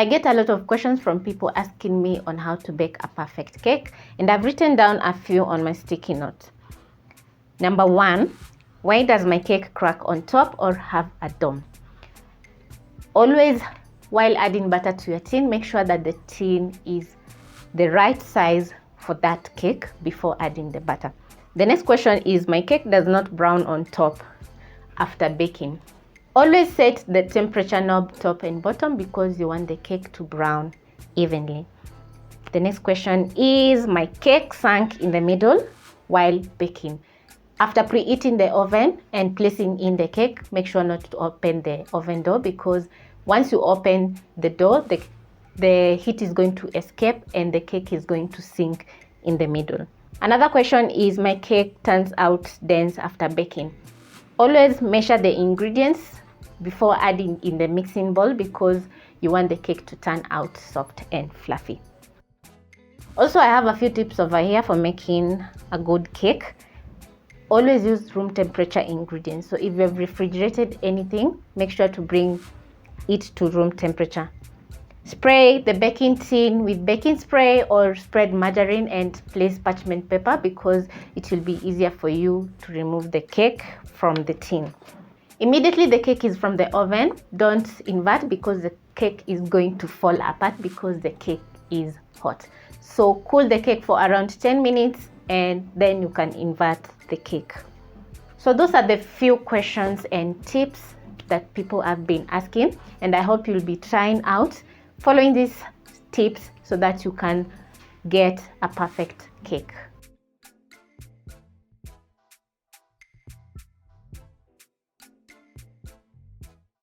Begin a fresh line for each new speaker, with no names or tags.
I get a lot of questions from people asking me on how to bake a perfect cake, and I've written down a few on my sticky note. Number 1, why does my cake crack on top or have a dome? Always, while adding butter to your tin, make sure that the tin is the right size for that cake before adding the butter. The next question is, my cake does not brown on top after baking. Always set the temperature knob top and bottom because you want the cake to brown evenly. The next question is, my cake sank in the middle while baking. After preheating the oven and placing in the cake, make sure not to open the oven door, because once you open the door, the heat is going to escape and the cake is going to sink in the middle. Another question is, my cake turns out dense after baking. Always measure the ingredients before adding in the mixing bowl because you want the cake to turn out soft and fluffy. Also, I have a few tips over here for making a good cake. Always use room temperature ingredients. So if you have refrigerated anything, make sure to bring it to room temperature. Spray the baking tin with baking spray or spread margarine and place parchment paper because it will be easier for you to remove the cake from the tin. Immediately the cake is from the oven, don't invert because the cake is going to fall apart because the cake is hot. So cool the cake for around 10 minutes and then you can invert the cake. So those are the few questions and tips that people have been asking, and I hope you'll be trying out following these tips so that you can get a perfect cake.